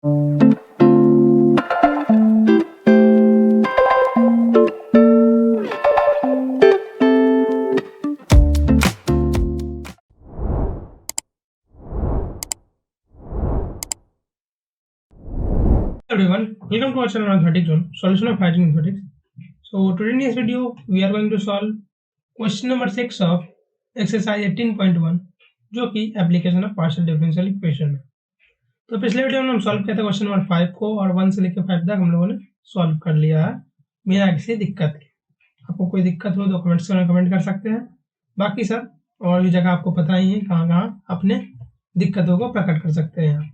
Everyone, welcome to our channel Mathematics Zone, solution of hygiene mathematics. So today in this video, we are going to solve question number 6 of exercise 18.1 जो कि application of partial differential equation है। तो पिछले video में हम solve किया था question number 5 को और 1 से लेकर 5 तक हम लोगों ने सॉल्व कर लिया है बिना किसी दिक्कत के। आपको कोई दिक्कत हो तो कमेंट्स में कमेंट कर सकते हैं। बाकी सर और भी जगह आपको पता ही है कहाँ कहाँ अपने दिक्कतों को प्रकट कर सकते हैं।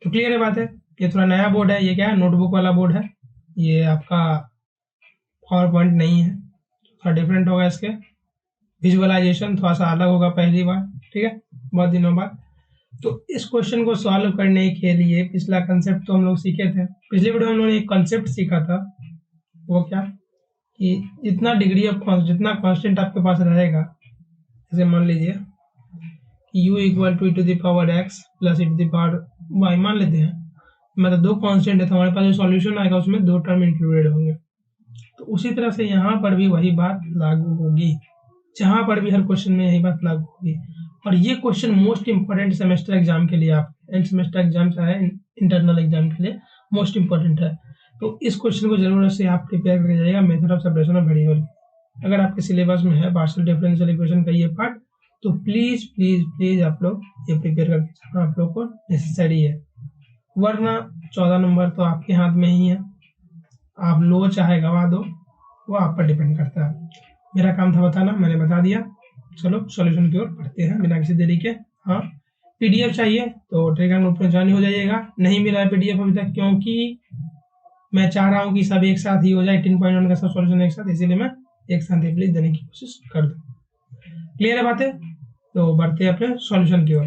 तो क्लियर है बात है। ये थोड़ा नया बोर्ड है, ये क्या है, नोटबुक वाला बोर्ड है, ये आपका पावर पॉइंट नहीं है, थोड़ा डिफरेंट होगा, इसके विजुअलाइजेशन थोड़ा सा अलग होगा पहली बार, ठीक है, बहुत दिनों बाद। तो इस क्वेश्चन को सॉल्व करने के लिए पिछला कंसेप्ट तो हम लोग सीखे थे। पिछले वीडियो में हम लोगों ने एक कंसेप्ट सीखा था, वो क्या कि जितना डिग्री ऑफ जितना कांस्टेंट आपके पास रहेगा, जैसे मान लीजिए u equal to e to the power x plus e to the power y मान लेते हैं, मतलब दो कांस्टेंट है तो हमारे पास जो सॉल्यूशन आएगा उसमें दो टर्म इंक्लूडेड होंगे। तो उसी तरह से यहाँ पर भी वही बात लागू होगी, जहाँ पर भी हर क्वेश्चन में यही बात लागू होगी। और ये question most important semester exam के लिए, आप एंड सेमेस्टर एग्जाम चाहे इंटरनल एग्जाम के लिए मोस्ट इंपॉर्टेंट है। तो इस क्वेश्चन को जरूर से आप प्रिपेयर करके जाइएगा method of separation of variable. अगर आपके सिलेबस में है पार्शियल डिफरेंशियल इक्वेशन का ये पार्ट, तो प्लीज प्लीज प्लीज आप लोग ये प्रिपेयर करके जाना, आप लोग को नेसेसरी है। वरना 14 नंबर तो आपके हाथ में ही है, आप लो चाहे गवा दो, वो आप पर डिपेंड करता है। मेरा काम था बताना, मैंने बता दिया। चलो सॉल्यूशन की ओर बढ़ते हैं बिना किसी देरी के। हाँ, पीडीएफ चाहिए तो टेलीग्राम ग्रुप में ज्वाइन हो जाइएगा। नहीं मिला है पीडीएफ अभी तक, क्योंकि मैं चाह रहा हूँ कि सब एक साथ ही हो जाए, 18.1 का सब सॉल्यूशन एक साथ, इसीलिए मैं एक साथ ही प्लीज देने की कोशिश कर दूँ। क्लियर है बातें? तो बढ़ते हैं अपने सॉल्यूशन की ओर।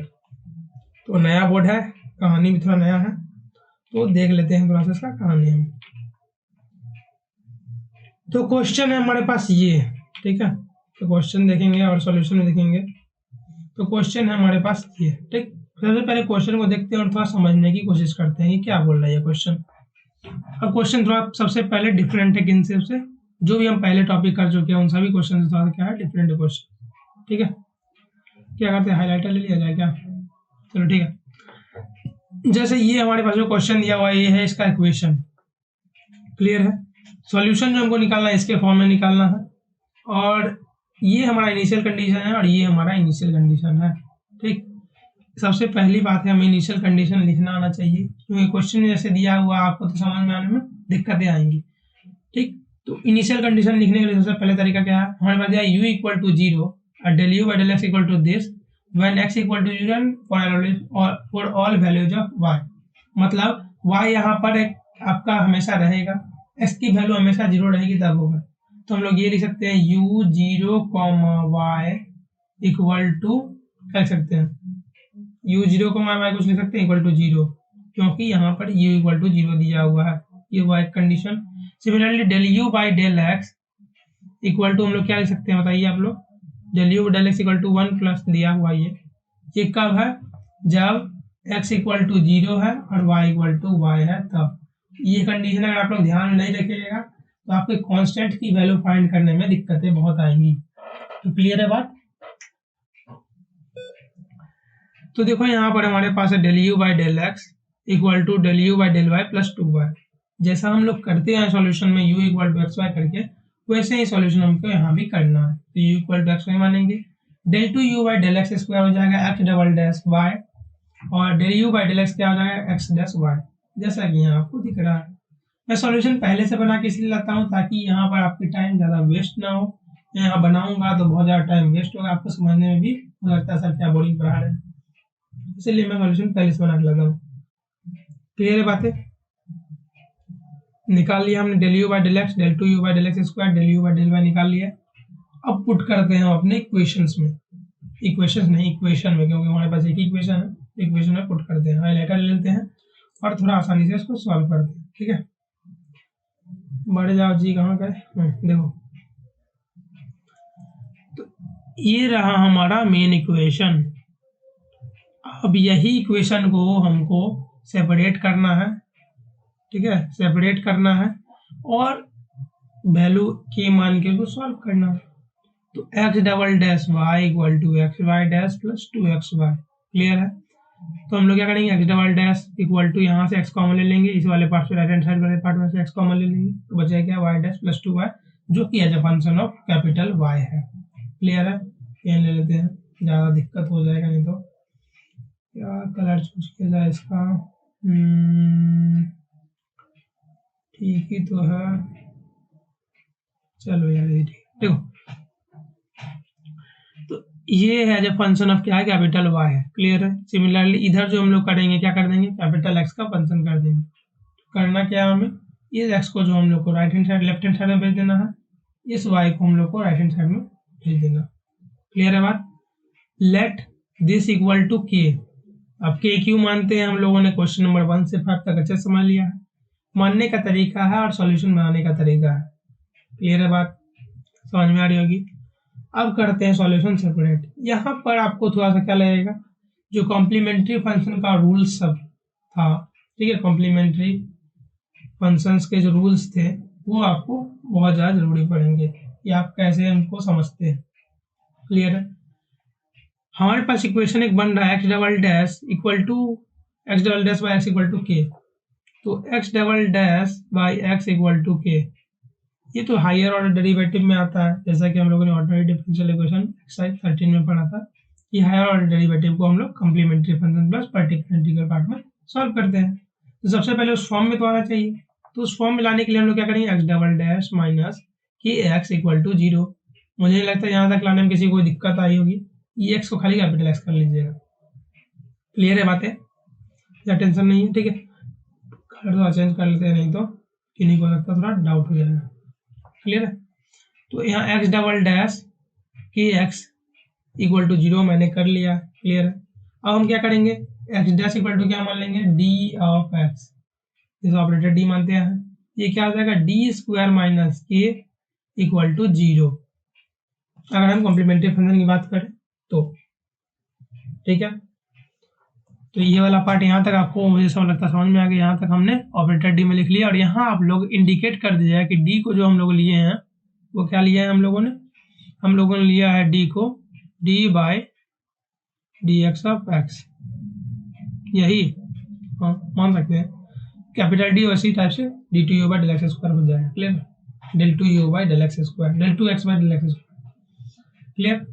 तो नया बोर्ड है, कहानी भी थोड़ा नया है, तो देख लेते हैं थोड़ा सा इसका कहानी हम। तो क्वेश्चन है हमारे पास ये, ठीक है, तो क्वेश्चन देखेंगे और सॉल्यूशन में देखेंगे। तो क्वेश्चन है हमारे पास ये, ठीक। सबसे पहले क्वेश्चन को देखते हैं और थोड़ा समझने की कोशिश करते हैं कि क्या बोल रहा है ये क्वेश्चन। अब क्वेश्चन थोड़ा सबसे पहले डिफरेंट है, किन से जो भी हम पहले टॉपिक कर चुके हैं उन सभी क्वेश्चन से थोड़ा क्या है, डिफरेंट है क्वेश्चन, ठीक है। क्या करते हैं, हाईलाइटर ले लिया जाए क्या? चलो ठीक है। जैसे ये हमारे पास जो क्वेश्चन दिया हुआ ये है इसका इक्वेशन, क्लियर है। सॉल्यूशन जो हमको निकालना है इसके फॉर्म में निकालना है, और ये हमारा इनिशियल कंडीशन है और ये हमारा इनिशियल कंडीशन है, ठीक। सबसे पहली बात है हमें इनिशियल कंडीशन लिखना आना चाहिए, क्योंकि क्वेश्चन जैसे दिया हुआ आपको तो समझ में आने में दिक्कतें आएंगी, ठीक। तो इनिशियल कंडीशन लिखने के लिए सबसे पहले तरीका क्या है, हमारे पास दिया u इक्वल टू 0 और del u by del x equal to this when x equal to 0 for all values of y। मतलब y यहाँ पर एक आपका हमेशा रहेगा, x की वैल्यू हमेशा 0 रहेगी तब होगा। तो हम लोग ये लिख सकते हैं u 0, y इक्वल टू, क्या लिख सकते हैं, u 0, y कुछ लिख सकते हैं इक्वल टू 0, क्योंकि यहाँ पर u इक्वल टू 0 दिया हुआ है, ये हुआ एक condition. Similarly del u by del x equal to हम लोग क्या लिख सकते हैं बताइए आप लोग, del u del x equal to 1 plus दिया हुआ ये कब है, जब x इक्वल टू 0 है और y इक्वल टू y है तब। ये कंडीशन अगर आप लोग ध्यान में नहीं रखिएगा तो आपके कांस्टेंट की वैल्यू फाइंड करने में दिक्कतें बहुत आएंगी। तो क्लियर है बात? तो देखो यहाँ पर हमारे पास है del u by del x equal to del u by del y plus 2y। जैसा हम लोग करते हैं सॉल्यूशन में u equal to x y करके, वैसे ही सॉल्यूशन हमको यहाँ भी करना है। तो u equal to x y मानेंगे, del two u by del x square हो जाएगा x डबल डैश y, और del u by del x क्या हो जाएगा x डैश y, जैसा कि यहाँ आपको दिख रहा है। मैं सॉल्यूशन पहले से बना के इसलिए लाता हूँ ताकि यहाँ पर आपकी टाइम ज़्यादा वेस्ट ना हो। यहाँ बनाऊंगा तो बहुत ज़्यादा टाइम वेस्ट होगा, आपको समझने में भी हो सकता है सर क्या बोरिंग पढ़ा रहे हैं, इसलिए मैं सॉल्यूशन पहले से बना के लाता हूँ। क्लियर है बातें? निकाल लिया हमने del u by del x, del two u by del x square, del u by del y निकाल लिया। अब पुट करते हैं हम अपने इक्वेशंस में, इक्वेशंस नहीं इक्वेशन में, क्योंकि हमारे पास एक इक्वेशन है, इक्वेशन में पुट करते हैं, हाईलाइटर ले लेते हैं और थोड़ा आसानी से इसको सॉल्व करते हैं, ठीक है। बढ़ जाओ जी, कहाँ गए, देखो तो ये रहा हमारा मेन इक्वेशन। अब यही इक्वेशन को हमको सेपरेट करना है, ठीक है, सेपरेट करना है और वैल्यू के मान के को सॉल्व करना है। तो x double dash y equal to x y dash plus 2xy, clear है। तो हम लोग क्या करेंगे, x double dash equal to यहाँ से एक्स कॉमन ले लेंगे, इस वाले पार्ट से राइट हैंड साइड वाले पार्ट में से एक्स कॉमन ले लेंगे, तो बचेगा क्या, वाई डैश प्लस 2y, जो कि as a function of capital y है, क्लियर है। पेन ले लेते हैं, ज़्यादा दिक्कत हो जाएगा नहीं तो। क्या कलर चूज किया जाए इसका, ठीक ही तो है, चलो यार ये ठीक, देखो तो ये है जो फंक्शन ऑफ क्या है, कैपिटल वाई है, क्लियर है। सिमिलरली इधर जो हम लोग करेंगे क्या कर देंगे, कैपिटल एक्स का फंक्शन कर देंगे। करना क्या है हमें, इस एक्स को जो हम लोग को right hand side left hand side में भेज देना है, इस वाई को हम लोग को राइट हैंड साइड में भेज देना, क्लियर है बात। लेट दिस इक्वल टू के, अब के क्यों मानते हैं हम लोगों ने क्वेश्चन नंबर 1 से 5 तक अच्छे समझ लिया है, मानने का तरीका है और सॉल्यूशन बनाने का तरीका है, क्लियर है बात, समझ में आ रही होगी। अब करते हैं सॉल्यूशन सेपरेट। यहाँ पर आपको थोड़ा सा क्या लगेगा, जो कॉम्प्लीमेंट्री फंक्शन का रूल्स सब था, ठीक है, कॉम्प्लीमेंट्री फंक्शंस के जो रूल्स थे वो आपको बहुत ज़्यादा जरूरी पड़ेंगे कि आप कैसे उनको समझते हैं, क्लियर है। हमारे पास इक्वेशन एक बन रहा है x double dash equal to x double dash by x equal to k, तो x double dash by x equal to k, ये तो हायर ऑर्डर डेरिवेटिव में आता है, जैसा कि हम लोगों ने ऑर्डिनरी डिफरेंशियल इक्वेशन एक्सरसाइज 13 में पढ़ा था कि हायर ऑर्डर डेरिवेटिव को हम लोग complementary function plus particular integral part में सॉल्व करते हैं। तो सबसे पहले उस फॉर्म में तो आना चाहिए, तो उस फॉर्म में लाने के लिए हम लोग क्या करेंगे, x double dash minus k x equal to 0। मुझे नहीं लगता यहाँ तक लाने में किसी को दिक्कत आई होगी, ये एक्स को खाली कैपिटल एक्स कर लीजिएगा, क्लियर है बातें, या टेंशन नहीं है, ठीक है। कलर थोड़ा चेंज कर लेते हैं, नहीं तो किन्हीं को लगता थोड़ा डाउट हो जाएगा, क्लियर है। तो यहाँ एक्स डबल डैश के एक्स इक्वल टू 0 मैंने कर लिया, क्लियर है। अब हम क्या करेंगे, एक्स डैश इक्वल टू क्या मान लेंगे, डी ऑफ एक्स, इस ऑपरेटर डी मानते हैं, ये क्या आ जाएगा, डी स्क्वायर माइनस के इक्वल टू 0, अगर हम कॉम्प्लीमेंट्री फंक्शन की बात करें तो, ठीक है। तो ये वाला पार्ट यहाँ तक आपको मुझे सब लगता समझ में आ गया, यहाँ तक हमने ऑपरेटर डी में लिख लिया, और यहाँ आप लोग इंडिकेट कर दीजिएगा कि डी को जो हम लोग लिए हैं वो क्या लिया है हम लोगों ने लिया है डी को D by D x of x, यही हाँ मान सकते हैं, कैपिटल डी वैसी टाइप से D two u by del x square हो जाएगा, clear, del two u by del x square, del two x by del x square, clear.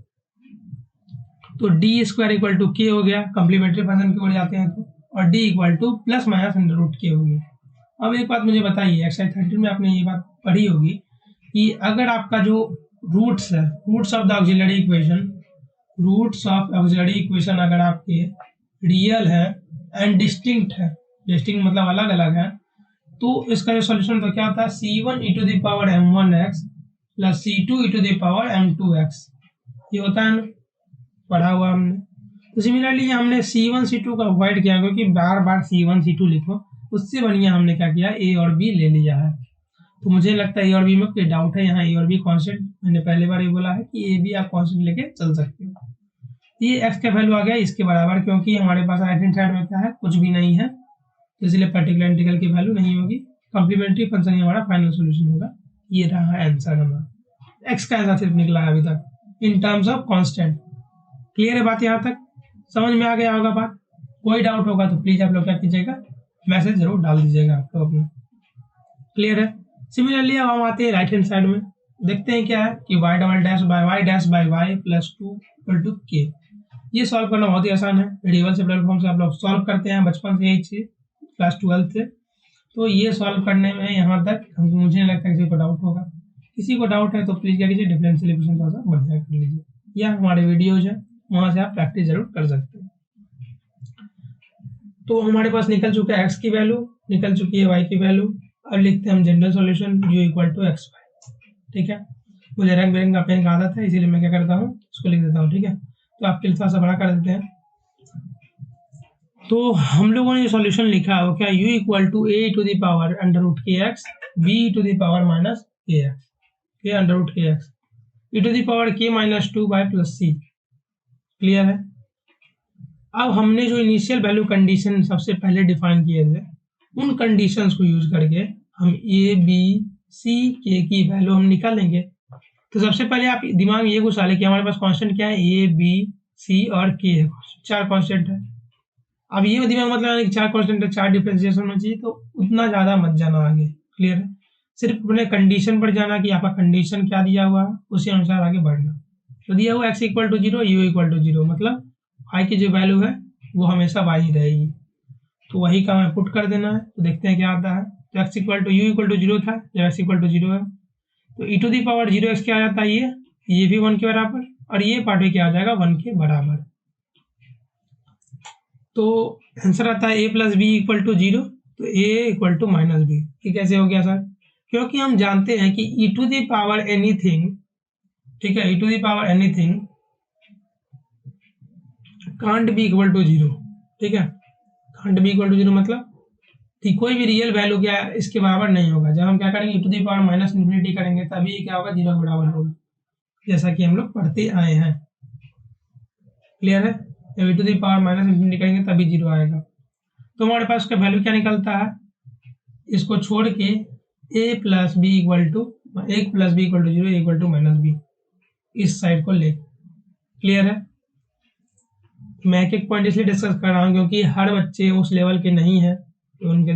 तो D square equal to k हो गया, complementary function की ओर जाते हैं तो, और D equal to plus minus under root k हो गया। अब एक बात मुझे बताइए, एक्सरसाइज 13 में आपने ये बात पढ़ी होगी कि अगर आपका जो रूट्स है, roots of the auxiliary equation, roots of auxiliary equation अगर आपके रियल है एंड डिस्टिंक्ट है, डिस्टिंक्ट मतलब अलग अलग है, तो इसका जो सॉल्यूशन तो क्या होता है, c1 e to the power m1x plus c2 e to the power m2x, ये होता है ना, पढ़ा हुआ हमने। तो सिमिलरली हमने C1 C2 का अवॉइड किया, क्योंकि बार बार C1 C2 लिखो, उससे बढ़िया हमने क्या किया, A और B ले लिया है। तो मुझे लगता है A और B में कोई डाउट है, यहाँ A और B कांस्टेंट, मैंने पहले बार ये बोला है कि A B आप कांस्टेंट लेके चल सकते हो। ये x का वैल्यू आ गया इसके बराबर, क्योंकि हमारे पास राइट हैंड साइड में क्या है, कुछ भी नहीं है, तो इसलिए पर्टिकुलर इंटीग्रल की वैल्यू नहीं होगी, कॉम्प्लीमेंट्री फंक्शन ही हमारा फाइनल सोल्यूशन होगा। ये रहा आंसर हमारा, x का आंसर सिर्फ निकला है अभी तक in terms of constant, clear है बात, यहाँ तक समझ में आ गया होगा बात। कोई डाउट होगा तो प्लीज आप लोग क्या कीजिएगा, मैसेज जरूर डाल दीजिएगा आप लोग अपना, क्लियर है। सिमिलरली अब हम आते हैं राइट हैंड साइड में, देखते हैं क्या है कि y double dash by y plus 2 equal to k, ये सॉल्व करना बहुत ही आसान है, वेरिएबल सेपरेबल फॉर्म से आप लोग सॉल्व करते हैं बचपन से यही चीज, क्लास 12 से। तो ये सॉल्व करने में यहाँ तक मुझे नहीं लगता किसी को डाउट होगा, किसी को डाउट है तो प्लीज क्या कीजिए, डिफरेंशियल इक्वेशन थोड़ा सा बढ़िया कर लीजिए, या हमारे वीडियोज है वहां से आप प्रैक्टिस जरूर कर सकते हैं। तो हमारे पास निकल चुका है x की वैल्यू, निकल चुकी है y की वैल्यू, अब लिखते हैं हम general solution u equal to x y, ठीक है। मुझे रंग बिरंग का पेन का आदत है, इसीलिए मैं क्या करता हूँ, उसको लिख देता हूँ, ठीक है। तो आपके लिए थोड़ा सा बड़ा कर देते हैं। तो हम लोगों ने जो सॉल्यूशन लिखा है वो क्या, u equal to a to the power under root k x b to the power minus k x, k under root k x e to the power k minus 2 by plus c, clear है। अब हमने जो initial value condition सबसे पहले define किए थे, उन conditions को यूज करके हम ए बी सी के की वैल्यू हम निकालेंगे। तो सबसे पहले आप दिमाग में ये घुसा ले कि हमारे पास कांस्टेंट क्या है, ए बी सी और के है, 4 कांस्टेंट है। अब ये दिमाग मतलब है कि 4 कांस्टेंट है, 4 डिफरेंशिएशन होना चाहिए, तो उतना ज़्यादा मत जाना आगे। क्लियर है? सिर्फ अपने कंडीशन पर जाना कि आपका कंडीशन क्या दिया हुआ है, उसी अनुसार आगे बढ़ना। तो दिया हुआ x equal to 0, u equal to 0, मतलब y की जो वैल्यू है वो हमेशा y ही रहेगी। तो वही का हमें पुट कर देना है। तो देखते हैं क्या आता है। तो x equal to u equal to 0 था, जब x इक्वल टू 0 है तो e to the power 0x क्या आ जाता है, ये भी 1 के बराबर, और ये पार्ट भी क्या आ जाएगा, 1 के बराबर। तो आंसर आता है a plus b equal to 0, तो a equal to minus b. ये कैसे हो गया सर? क्योंकि हम जानते हैं कि e to the power anything, ठीक है, e to the power anything can't be equal to 0, ठीक है। कांट बी इक्वल टू 0 मतलब कि कोई भी रियल वैल्यू क्या इसके बराबर नहीं होगा। जब हम क्या करेंगे, e to the power minus infinity करेंगे तभी क्या होगा, 0 के बराबर होगा, जैसा कि हम लोग पढ़ते आए हैं। क्लियर है? जब e to the power minus infinity करेंगे तभी 0 आएगा। तो हमारे पास उसका वैल्यू क्या निकलता है, इसको छोड़ के a plus b equal to 0 equal to minus b, इस साइड को ले। क्लियर है? मैं एक एक पॉइंट इसलिए डिस्कस कर रहा हूँ क्योंकि हर बच्चे उस लेवल के नहीं है, तो उनके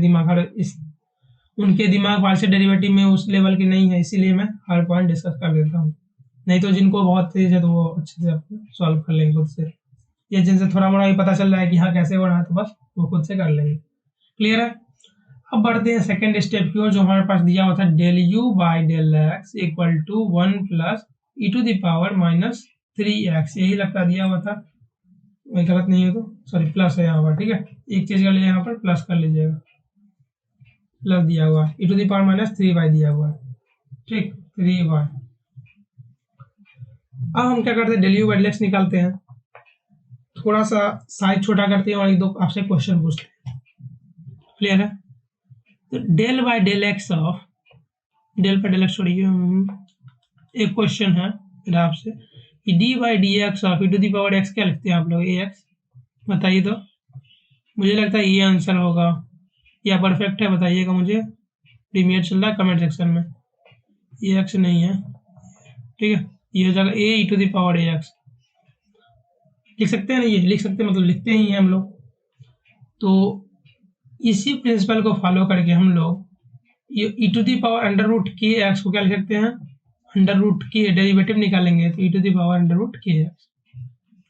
दिमाग पार्शियल डेरिवेटिव में उस लेवल के नहीं है, इसीलिए मैं हर पॉइंट डिस्कस कर देता हूँ। नहीं तो जिनको बहुत तेज है तो वो अच्छे से सॉल्व कर लेंगे खुद से, या जिनसे थोड़ा मोड़ा ही पता चल रहा है कि हाँ कैसे हो रहा है, तो बस वो खुद से कर लेंगे। क्लियर है? अब बढ़ते हैं सेकेंड स्टेप की ओर, जो हमारे पास दिया हुआ था del u by del x equal to 1 plus e to the power minus 3x, यही लगता दिया हुआ था, गलत नहीं है तो सॉरी प्लस है यहाँ पर, ठीक है। एक चीज कर लीजिए, यहाँ पर प्लस कर लीजिएगा, प्लस दिया हुआ है, e to the power minus 3y दिया हुआ है, ठीक, 3y। अब हम क्या करते हैं, del u by del x निकालते हैं। थोड़ा सा साइज छोटा करते हैं और एक दो आपसे क्वेश्चन पूछते हैं। क्लियर है? तो del by del x of del by del x, sorry एक क्वेश्चन है मेरा आपसे कि D by D x of e to the power x क्या लिखते हैं आप लोग, ए एक्स, बताइए। तो मुझे लगता है ये आंसर होगा, या परफेक्ट है बताइएगा मुझे, प्रीमियर चल रहा है कमेंट सेक्शन में। ए एक्स नहीं है, ठीक है, ये हो जाएगा a e to the power a x. लिख सकते हैं ना, ये लिख सकते हैं, मतलब लिखते ही हैं हम लोग। तो इसी प्रिंसिपल को फॉलो करके हम लोग ये e to the power under root k x को क्या लिख सकते हैं, अंडर रूट के डेरिवेटिव निकालेंगे तो e to the power under root k x,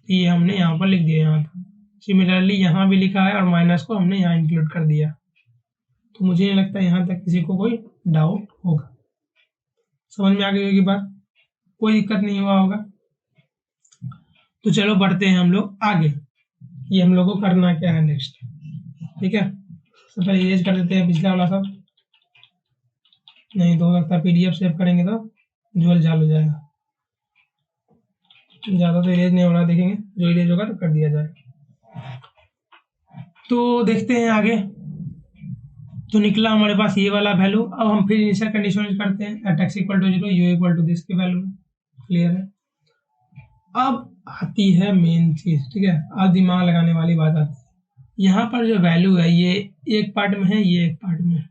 ये हमने यहाँ पर लिख दिया यहाँ पर। सिमिलरली यहाँ भी लिखा है और माइनस को हमने यहाँ इंक्लूड कर दिया। तो मुझे नहीं लगता यहाँ तक किसी को कोई डाउट होगा, समझ में आ गई होगी बात, कोई दिक्कत नहीं हुआ होगा। तो चलो बढ़ते हैं हम लोग आगे, ये हम लोग को करना क्या है नेक्स्ट, ठीक है। सबसे इरेज कर देते हैं पिछला वाला सब, नहीं तो हो सकता है पीडीएफ सेव करेंगे तो ज्वल जाल हो जाएगा, ज़्यादा तो इरेज नहीं होना, देखेंगे जो इरेज होगा तो कर दिया जाएगा। तो देखते हैं आगे। तो निकला हमारे पास ये वाला वैल्यू। अब हम फिर इनिशियल कंडीशन यूज करते हैं, at x equal to 0 u equal to this की वैल्यू। क्लियर है? अब आती है मेन चीज, ठीक है, अब दिमाग लगाने वाली बात आती है। यहाँ पर जो वैल्यू है ये एक पार्ट में है, ये एक पार्ट में है।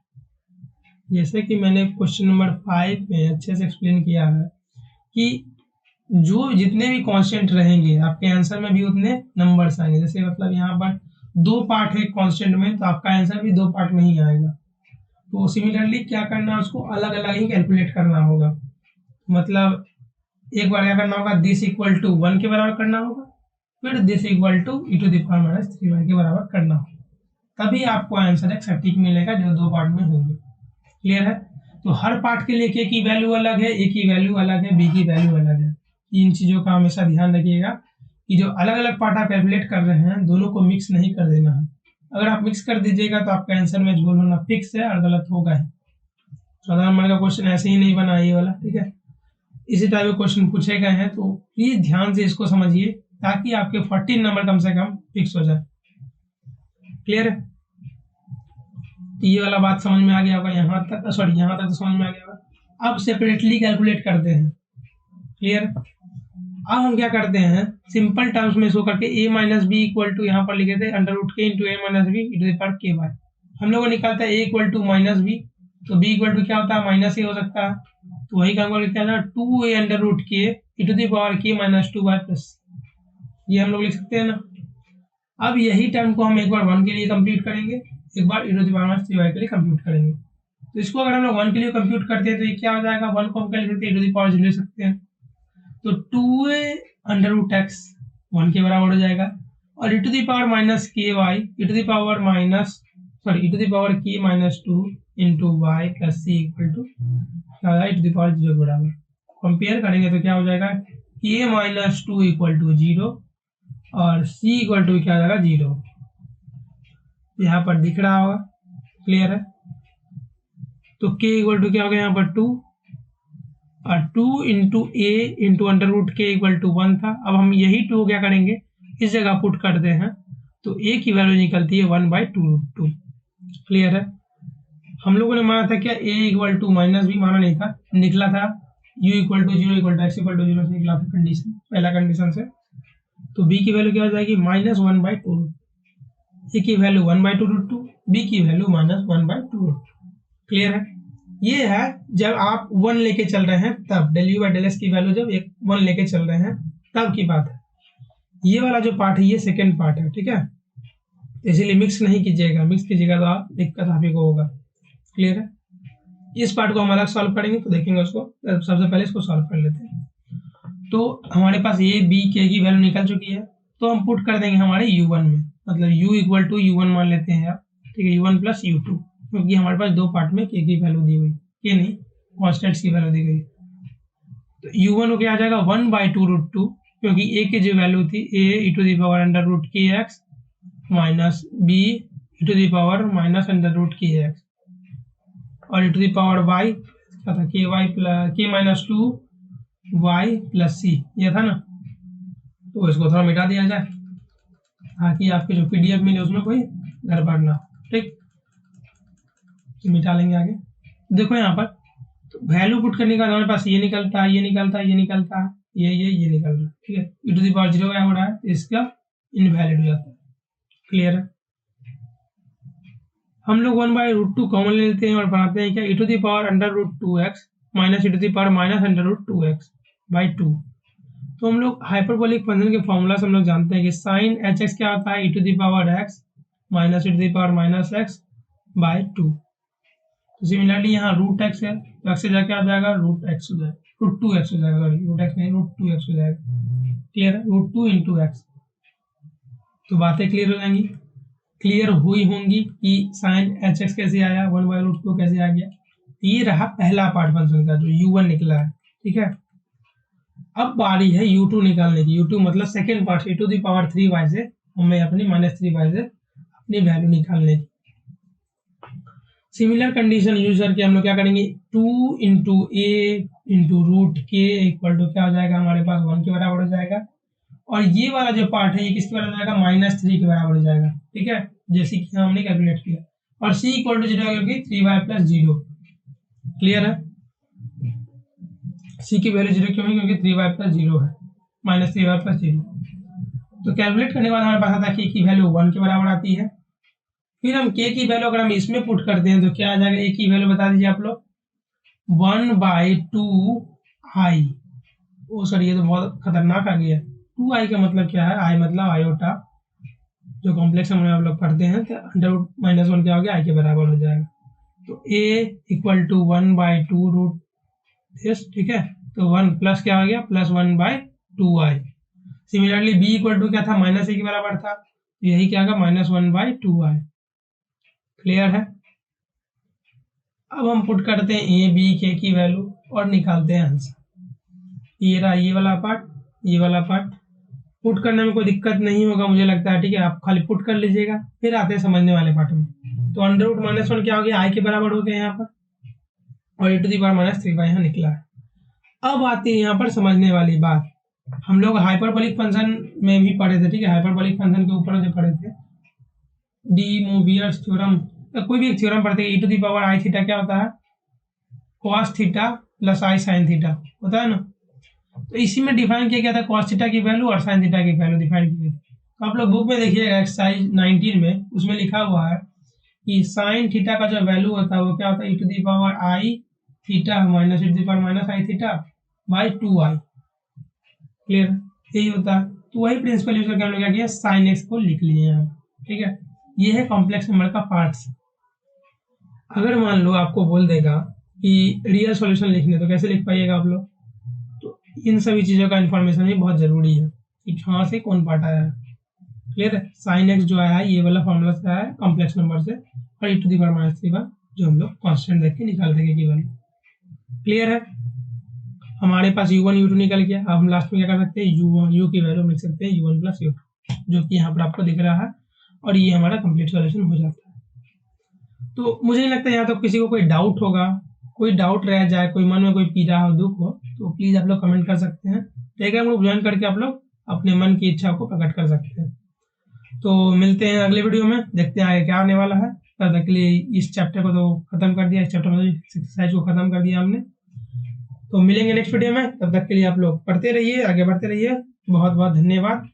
जैसे कि मैंने क्वेश्चन नंबर 5 में अच्छे से एक्सप्लेन किया है कि जो जितने भी कांस्टेंट रहेंगे आपके आंसर में भी उतने नंबर्स आएंगे। जैसे मतलब यहाँ पर 2 पार्ट है कांस्टेंट में, तो आपका आंसर भी 2 पार्ट में ही आएगा। तो सिमिलरली क्या करना है, उसको अलग अलग ही कैलकुलेट करना होगा। मतलब एक बार क्या करना होगा, दिस इक्वल टू 1 के बराबर करना होगा, फिर this equal to e to the power minus 3y के बराबर करना होगा, तभी आपको आंसर एक सटीक मिलेगा जो 2 पार्ट में होंगे। क्लियर है? तो हर पार्ट के लिए ए की वैल्यू अलग है, ए की वैल्यू अलग है, बी की वैल्यू अलग है। इन चीजों का हमेशा ध्यान रखिएगा कि जो अलग अलग पार्ट आप कैलकुलेट कर रहे हैं दोनों को मिक्स नहीं कर देना है। अगर आप मिक्स कर दीजिएगा तो आपका आंसर में झोल होना फिक्स है और गलत होगा ही। साधारण नंबर का क्वेश्चन ऐसे ही नहीं बना ये वाला, ठीक है, इसी टाइप के क्वेश्चन पूछे गए हैं। तो प्लीज ध्यान से इसको समझिए ताकि आपके 14 नंबर कम से कम फिक्स हो जाए। क्लियर है? ये वाला बात समझ में आ गया होगा यहाँ तक, सॉरी यहाँ तक तो समझ में आ गया होगा। अब सेपरेटली कैलकुलेट करते हैं। क्लियर? अब हम क्या करते हैं, सिंपल टर्म्स में शो करके a minus b equal to यहाँ पर लिखे थे under root k into a minus b e to the power k y. हम लोगों को निकालता है a equal to minus b, तो b इक्वल टू क्या होता है माइनस ए हो सकता है, तो वही काम करके क्या टू ए अंडर रूट के ई to the power k minus two Y plus, ये हम लोग लिख सकते हैं ना। अब यही टर्म को हम एक बार 1 के लिए कंप्यूट करेंगे, एक बार e to the power minus 3y के लिए कंप्यूट करेंगे। तो इसको अगर हम लोग 1 के लिए कंप्यूट करते हैं तो ये क्या हो जाएगा, 1 को हम क्या लिख सकते हैं, ई टू द पावर 0 लिख सकते हैं, तो 2a अंडर रूट एक्स 1 के बराबर हो जाएगा, और e to the power minus k y e to the power minus e to the power k minus 2 into y plus c equal to क्या होगा, ई टू द पावर 0 के बराबर। Compare करेंगे तो क्या हो जाएगा, के माइनस 2 इक्वल टू 0 और c इक्वल टू क्या हो जाएगा 0, यहाँ पर दिख रहा होगा, क्लियर है। तो k इक्वल टू क्या हो गया यहाँ पर 2 और 2 इंटू ए इंटू अंडर रूट के इक्वल टू 1 था। अब हम यही 2 क्या करेंगे, इस जगह पुट करते हैं तो a की वैल्यू निकलती है 1/2√2, क्लियर है। हम लोगों ने माना था क्या a equal to minus b, माना नहीं था, निकला था u equal to 0 equal to x equal to 0 से निकला था कंडीशन, पहला कंडीशन से। तो b की वैल्यू क्या हो जाएगी -1/2, a की वैल्यू 1/2√2, b की वैल्यू -1/2, क्लियर है। ये है जब आप 1 लेके चल रहे हैं तब, del u by del x की वैल्यू जब 1 लेके चल रहे हैं तब की बात है। ये वाला जो पार्ट है ये सेकेंड पार्ट है, ठीक है, इसीलिए मिक्स नहीं कीजिएगा, मिक्स कीजिएगा तो दिक्कत आप ही को होगा, क्लियर है। इस पार्ट को हम अलग सॉल्व करेंगे तो देखेंगे उसको, सबसे पहले इसको सॉल्व कर लेते हैं। तो हमारे पास ए बी के की वैल्यू निकल चुकी है, तो हम पुट कर देंगे हमारे u1 में, मतलब u इक्वल टू u1 मान लेते हैं आप, ठीक है, u1 प्लस u2, क्योंकि हमारे पास दो पार्ट में के की वैल्यू दी हुई, के नहीं कॉन्स्टेंट्स की वैल्यू दी गई। तो u1 को क्या आ जाएगा 1/2√2, क्योंकि a की जो वैल्यू थी a e to the power under root k x minus b e to the power minus under root k x, और e to the power y क्या था k y plus k minus 2 y plus c, ये था ना। तो इसको थोड़ा मिटा दिया जाए ताकि आपके जो पीडीएफ मिले उसमें कोई गड़बड़ ना, ठीक, मिटा लेंगे आगे। देखो यहाँ पर तो वैल्यू पुट करने के बाद हमारे पास ये निकलता है, ये निकलता है, ये निकलता है, ये निकल रहा है, ठीक है, ई टू द पावर 0 क्या हो रहा है, इसका इनवैलिड हो जाता है, क्लियर है। हम लोग 1/√2 कॉमन ले लेते हैं और बनाते हैं क्या, e to the power under root 2x minus e to the power minus under root 2x/2। तो हम लोग हाइपरबोलिक फंक्शन के फॉर्मूला से हम लोग जानते हैं कि साइन hx क्या होता है, e to the power x minus e to the power minus x/2। तो सिमिलरली यहाँ रूट एक्स है तो एक्स से जाके आ जाएगा रूट एक्स हो जाएगा, रूट 2x हो जाएगा, रूट एक्स नहीं रूट 2x हो जाएगा, क्लियर है, रूट 2 इंटू एक्स। तो बातें क्लियर हो जाएंगी, क्लियर हुई होंगी कि साइन hx कैसे आया, 1/√2 कैसे आ गया। ये रहा पहला पार्ट फंक्शन का जो u1 निकला है, ठीक है। अब बारी है u2 निकालने की, u2 मतलब second part e to the power 3y से हमें अपनी -3y से अपनी वैल्यू निकालने की। सिमिलर कंडीशन यूज करके हम लोग क्या करेंगे, 2 इंटू ए इंटू रूट के इक्वल टू क्या हो जाएगा, हमारे पास 1 के बराबर हो जाएगा, और ये वाला जो पार्ट है ये किसके बराबर हो जाएगा, -3 के बराबर हो जाएगा, ठीक है, जैसे कि हमने कैलकुलेट किया, और c इक्वल टू 0 क्योंकि 3y प्लस 0, क्लियर है। c की वैल्यू 0 क्यों है, क्योंकि 3y प्लस 0 है, -3y प्लस 0। तो कैलकुलेट करने के बाद हमारे पास आता है कि की वैल्यू 1 के बराबर आती है। फिर हम k की वैल्यू अगर हम इसमें पुट करते हैं तो क्या आ जाएगा, a की वैल्यू बता दीजिए आप लोग, 1/2i, ओ सर ये तो बहुत खतरनाक आ गया, 2i का मतलब क्या है, i मतलब आयोटा, जो कॉम्प्लेक्स हम लोग पढ़ते हैं तो अंडर रूट -1 क्या हो गया, i के बराबर हो जाएगा। तो a इक्वल टू 1/2√, ठीक है, तो 1 प्लस क्या हो गया, plus 1/2i। Similarly b equal to क्या था, -a के बराबर था, तो यही क्या होगा, -1/2i, क्लियर है। अब हम पुट करते हैं a b k की वैल्यू और निकालते हैं आंसर। ये रहा ये वाला पार्ट, ये वाला पार्ट पुट करने में कोई दिक्कत नहीं होगा मुझे लगता है, ठीक है, आप खाली पुट कर लीजिएगा। फिर आते हैं समझने वाले पार्ट में। तो अंडर रूट -1 क्या हो गया, i के बराबर हो गया यहाँ पर, और e to the power -3y यहाँ निकला है। अब आती है यहाँ पर समझने वाली बात, हम लोग हाइपरबोलिक फंक्शन में भी पढ़े थे, ठीक है, हाइपरबोलिक फंक्शन के ऊपर जो पढ़े थे डी मोबियस थ्योरम, कोई भी एक थ्योरम पढ़ते हैं, e to the power i theta क्या होता है, cos theta plus i sin theta होता है ना। तो इसी में डिफाइन किया गया था cos थीटा की वैल्यू और sin थीटा की वैल्यू डिफाइन की गई थी। तो आप लोग बुक में देखिएगा एक्सरसाइज 19 में, उसमें लिखा हुआ है कि sin थीटा का जो वैल्यू होता है वो क्या होता है, e to the power i theta minus e to the power minus i theta by 2i। Clear, यही होता है। तो वही प्रिंसिपल यूज करके हम लोग क्या किया, sin x को लिख लिए यहाँ। ठीक है, ये है कॉम्प्लेक्स नंबर का पार्ट्स। अगर मान लो आपको बोल देगा कि रियल सॉल्यूशन लिखने, तो कैसे लिख पाइएगा आप लोग? तो इन सभी चीज़ों का इन्फॉर्मेशन भी बहुत ज़रूरी है कि कहाँ से कौन पार्ट आया है। क्लियर है, साइन एक्स जो आया है ये वाला फॉर्मूला से आया है कॉम्प्लेक्स नंबर से, और e to the power minus 3 का जो हम लोग कांस्टेंट देख के निकाल देंगे की वैल्यू। क्लियर है, हमारे पास u1 u2 निकल गया। अब हम लास्ट में क्या कर सकते हैं, u की वैल्यू लिख सकते हैं u1 प्लस u2, जो कि यहाँ पर आपको दिख रहा है, और ये हमारा कंप्लीट सॉल्यूशन हो जाता है। तो मुझे नहीं लगता यहाँ तो किसी को कोई डाउट होगा। कोई डाउट रह जाए, कोई मन में कोई पीड़ा हो, दुख हो, तो प्लीज आप लोग कमेंट कर सकते हैं। टेलीग्राम ग्रुप ज्वाइन करके आप लोग अपने मन की इच्छा को प्रकट कर सकते हैं। तो मिलते हैं अगले वीडियो में, देखते हैं आगे क्या आने वाला है। तब तक के लिए इस चैप्टर को तो खत्म कर दिया, इस चैप्टर में एक्सरसाइज को खत्म कर दिया हमने। तो मिलेंगे नेक्स्ट वीडियो में, तब तक के लिए आप लोग पढ़ते रहिए, आगे बढ़ते रहिए। बहुत बहुत धन्यवाद।